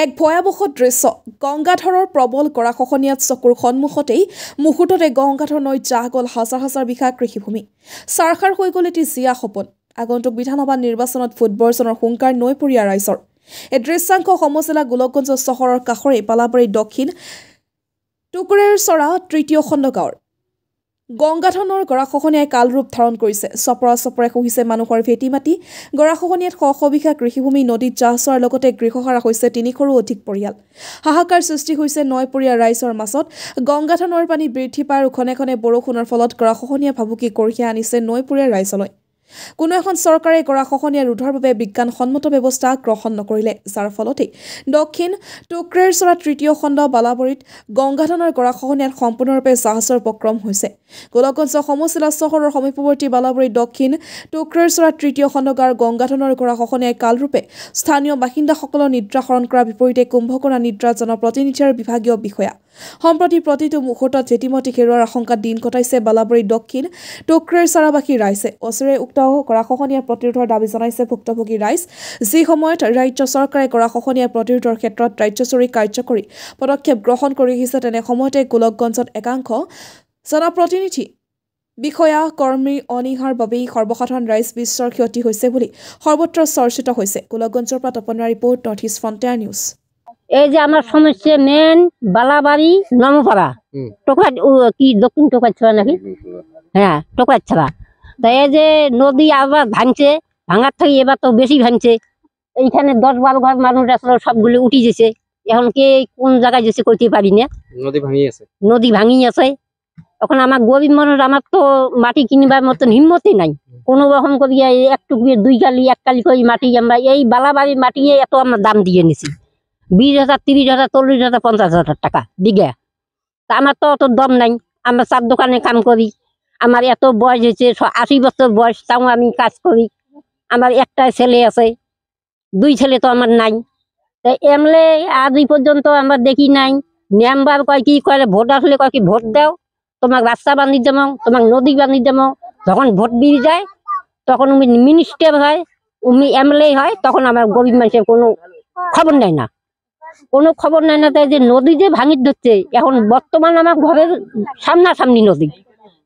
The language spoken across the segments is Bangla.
এক ভয়াবহ দৃশ্য গংগাধৰৰ প্ৰবল গৰাখহনীয়াত চকুৰ সন্মুখতেই মুহূৰ্ততে গংগাধৰ নৈত জাহ গ'ল হাজাৰ হাজাৰ বিঘা কৃষিভূমি। চাৰখাৰ হৈ গ'ল এটি জীয়া সপোন। আগন্তুক বিধানসভা নিৰ্বাচনত ফুটবৰ্জনৰ হুংকাৰ নৈপৰীয়া ৰাইজৰ। এই দৃশ্যাংশ সমজিলা গোলকগঞ্জ চহৰৰ কাষৰে বালাবাৰী দক্ষিণ টুকুৰেৰচৰা তৃতীয় খণ্ড গাঁৱৰ। গংগাধৰৰ গৰাখহনীয়াই কালৰূপ ধাৰণ কৰিছে। চপৰা চপৰে খহিছে মানুহৰ ভেটি মাটি। গৰাখহনীয়াত শ শ বিঘা কৃষিভূমি নদীত জাহ যোৱাৰ লগতে গৃহহাৰা হৈছে ৩০০ৰো অধিক পৰিয়াল। হাহাকাৰ সৃষ্টি হৈছে নৈপৰীয়া ৰাইজৰ মাজত। গংগাধৰ নৈৰ পানী বৃদ্ধি পায় আৰু খনে খনে বৰষুণৰ ফলত গৰাখহনীয়া ভাবুকি কঢ়িয়াই আনিছে নৈপৰীয়া ৰাইজলৈ। কোনো এখন চৰকাৰে গৰাখহনীয়া ৰোধৰ বাবে বিজ্ঞানসন্মত ব্যৱস্থা গ্ৰহণ নকৰিলে, যাৰ ফলতেই দক্ষিণ টুকুৰেৰচৰা তৃতীয় খণ্ড বালাবাৰীত গংগাধৰৰ গৰাখহনীয়াত সম্পূৰ্ণৰূপে জাহাজৰ উপক্ৰম হৈছে। গোলকগঞ্জ সমজিলা চহৰৰ সমীপৱৰ্তী বালাবাৰী দক্ষিণ টুকুৰেৰচৰা তৃতীয় খণ্ড গাঁৱৰ গংগাধৰৰ গৰাখহনীয়াই কালৰূপে স্থানীয় বাসিন্দাসকলৰ নিদ্ৰা হৰণ কৰাৰ বিপৰীতে কুম্ভকৰ্ণা নিদ্ৰাত জনপ্ৰতিনিধি আৰু বিভাগীয় বিষয়া। সম্প্ৰতি প্ৰতিটো মুহূৰ্তত ভেটিমতি হেৰুৱাৰ আশংকাত দিন কটাইছে বালাবাৰী দক্ষিণ টুকুৰেৰচৰাবাসী ৰাইজে। অচিৰে উক্ত গৰাখহনীয়া প্ৰতিৰোধৰ দাবী জনাইছে ভুক্তভোগী ৰাইজ। যি সময়ত ৰাজ্য চৰকাৰে গৰাখহনীয়া প্ৰতিৰোধৰ ক্ষেত্ৰত ৰাজ্যজুৰি কাৰ্যকৰী পদক্ষেপ গ্ৰহণ কৰি আহিছে, তেনে সময়তে গোলকগঞ্জত একাংশ জনপ্ৰতিনিধি বিষয়া কৰ্মীৰ অনীহাৰ বাবেই সৰ্বসাধাৰণ ৰাইজ বিশ্বৰ ক্ষতি হৈছে বুলি সৰ্বত্ৰ চৰ্চিত হৈছে। গোলকগঞ্জৰ পৰা তপনৰ ৰিপৰ্ট, নৰ্থ ইষ্ট ফ্ৰণ্টিয়াৰ নিউজ। এই যে আমার সমস্যা মেন বালাবাড়ি নমপাড়া টোকা কি দক্ষিণ টোকাছড়া নাকি, হ্যাঁ টোকাছড়া। তা এই যে নদী আবার ভাঙছে, ভাঙার থেকে এবার তো বেশি ভাঙছে। এইখানে ১০-১২ ঘর মানুষ আসলে সবগুলো উঠি গেছে। এখন কে কোন জায়গায় যেছে কইতে পারি না। নদী ভাঙি আছে। এখন আমার গরিব মানুষ, আমার তো মাটি কিনবার মতন হিম্মতই নাই। কোনো রকম করিয়া একটু ২ কালি ১ কালি করে মাটি আমরা এই বালাবাড়ির মাটি এত আমরা দাম দিয়ে নিছি ২০,০০০, ৩০,০০০, ৪০,০০০, ৫০,০০০ টাকা বিঘা। তা আমার তো অত দম নাই। আমরা চার দোকানে কাম করি। আমার এত বয়স হয়েছে ৮০ বছর বয়স, তাও আমি কাজ করি। আমার একটা ছেলে আছে, ২ ছেলে তো আমার নাই। তাই এমলে আজ এই পর্যন্ত আমরা দেখি নাই। মেম্বার কয় কি করে, ভোট আসলে কয় কি ভোট দাও, তোমাকে রাস্তা বান্ধি দেবো, তোমাকে নদী বান্ধি দেবো। যখন ভোট দিয়ে যায় তখন উনি মিনিস্টার হয়, উনি এমএলএ হয়, তখন আমার গরিব মানুষের কোনো খবর নেয় না, কোনো খবর নেয় না। তাই যে নদী যে ভাঙি ধরছে, এখন বর্তমান আমার ঘরের সামনাসামনি নদী।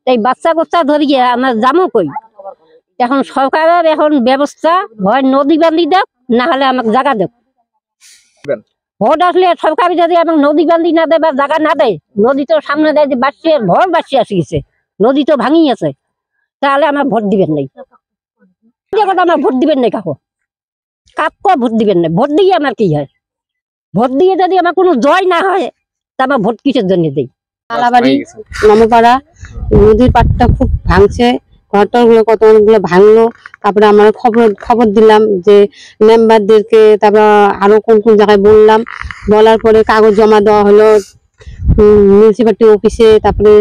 তাই বাচ্চা কাচ্চা ধরিয়ে আমার যাবো কই। এখন সরকারের এখন ব্যবস্থা, হয় নদী বান্ধি দেখ, না হলে আমাকে জায়গা দেখ। ভোট আসলে সরকার যদি আমাকে নদী বান্ধি না দেয় বা জায়গা না দেয়, নদী তো সামনে দেয় যে বাড়ছে, ভর বাড়ছে আসে গেছে, নদী তো ভাঙি আছে, তাহলে আমার ভোট দিবেন নাই। আমার ভোট দিবেন নাই, কাকু ভোট দিবেন নাই। ভোট দিয়ে আমার কি হয়? ভোট দিয়ে যদি আমার কোনো জয় না হয়, তা আমার ভোট কিসের জন্য দেই? বালাবাড়ি নমপাড়া নদীর পাটটা খুব ভাঙছে, ঘরটরগুলো কতগুলো ভাঙলো। তারপরে আমরা খবর দিলাম যে মেম্বারদেরকে, তারপর আরো কোন কোন জায়গায় বললাম। বলার পরে কাগজ জমা দেওয়া হলো মিউনিসিপালিটি অফিসে, তারপরে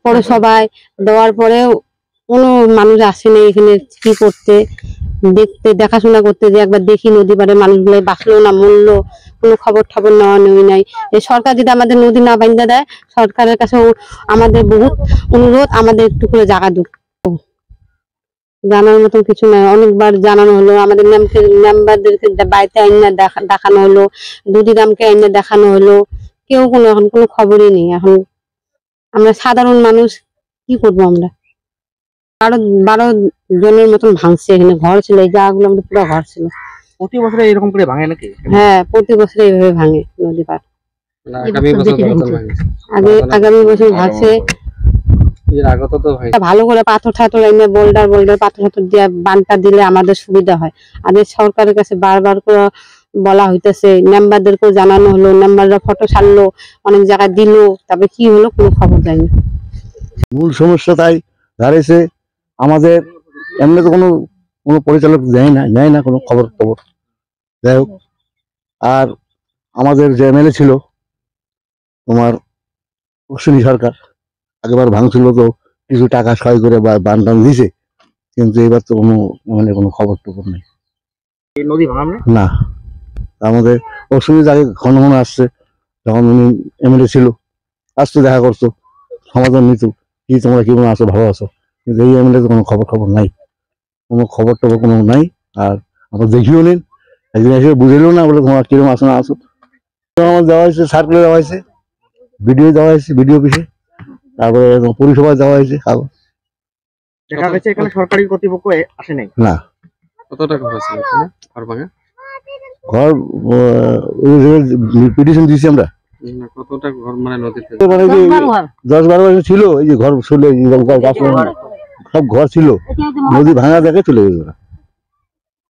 পৌরসভায়। দেওয়ার পরেও কোনো মানুষ আসেনি এখানে কি করতে, দেখতে, দেখাশোনা করতে, যে একবার দেখি নদী পাড়ে মানুষগুলো বাঁচলো না মরলো, কোনো খবর টবর নেওয়া নাই। এই সরকার যদি আমাদের নদী না বান্ধা দেয়, সরকারের কাছে আমাদের বহুত অনুরোধ, আমাদের একটু করে জায়গা দিক। জানার মতন কিছু নাই, অনেকবার জানানো হলো। আমাদের মেম্বারদেরকে বাড়িতে আইনা দেখানো হলো, দুদিরামকে আইনা দেখানো হলো, কেউ কোনো এখন কোনো খবরই নেই। এখন আমরা সাধারণ মানুষ কি করবো? আমরা ১২ জনের মতন ভাঙছে। এখানে ঘর ছিল, এই জায়গাগুলো আমাদের পুরো ঘর ছিল। প্রতি বছরে এরকম করে ভাঙে নাকি? হ্যাঁ, প্রতি বছর এইভাবে ভাঙে নদী পার। আগামী বছর ভাঙছে। ভালো করে পাথর ঠাথর এনে বোল্ডার পাথর ঠাথর দিয়ে বানটা দিলে আমাদের সুবিধা হয়। আমাদের সরকারের কাছে বারবার করে বলা হইতেছে, মেম্বারদেরকেও জানানো হলো, মেম্বাররা ফটো ছাড়লো, অনেক জায়গায় দিল, তবে কি হলো কোনো খবর যায়নি। মূল সমস্যা তাই দাঁড়িয়েছে, আমাদের এমনি তো কোনো পরিচালক নেয় না কোনো খবর টবর। যাই হোক, আর আমাদের যে এমএলএ ছিল তোমার অশ্বিনী সরকার, আগেবার ভাঙছিল তো কিছু টাকা সহায় করে বা বান টান দিছে, কিন্তু এবার তো কোনো খবর টবর নেই। নদী ভাঙানো না, আমাদের অশ্বিনী আগে ঘন ঘন আসছে, যখন উনি এমএলএ ছিল আসতো, দেখা করতো, সমাধান নিত, কি তোমরা কেমন আছো, ভালো আছো। কিন্তু এই এমএলএ তো কোনো খবর নাই, কোনো খবর টবর কোনো নাই। আর আমরা দেখিও নিন একদিন এসে বুঝেলো না, বলে তোমার কিরকম আসো না আসো। আমার দেওয়া হয়েছে, সার্কুলার দেওয়া হয়েছে, ভিডিও দেওয়া হয়েছে, ভিডিও অফিসে, তারপরে পৌরসভায় দেওয়া হয়েছে কাগজ। দেখা গেছে এখানে সরকারি কর্তৃপক্ষ আসে নাই। না, কত টাকা হয়েছিল এখানে ঘর ভাঙা? ঘর পিটিশন দিয়েছি আমরা, না, কত টাকা ঘর মানে নদীতে? মানে যে 10-12 বছর ছিল, এই যে ঘর ছিল, সব ঘর ছিল, নদী ভাঙা দেখে চলে গেল।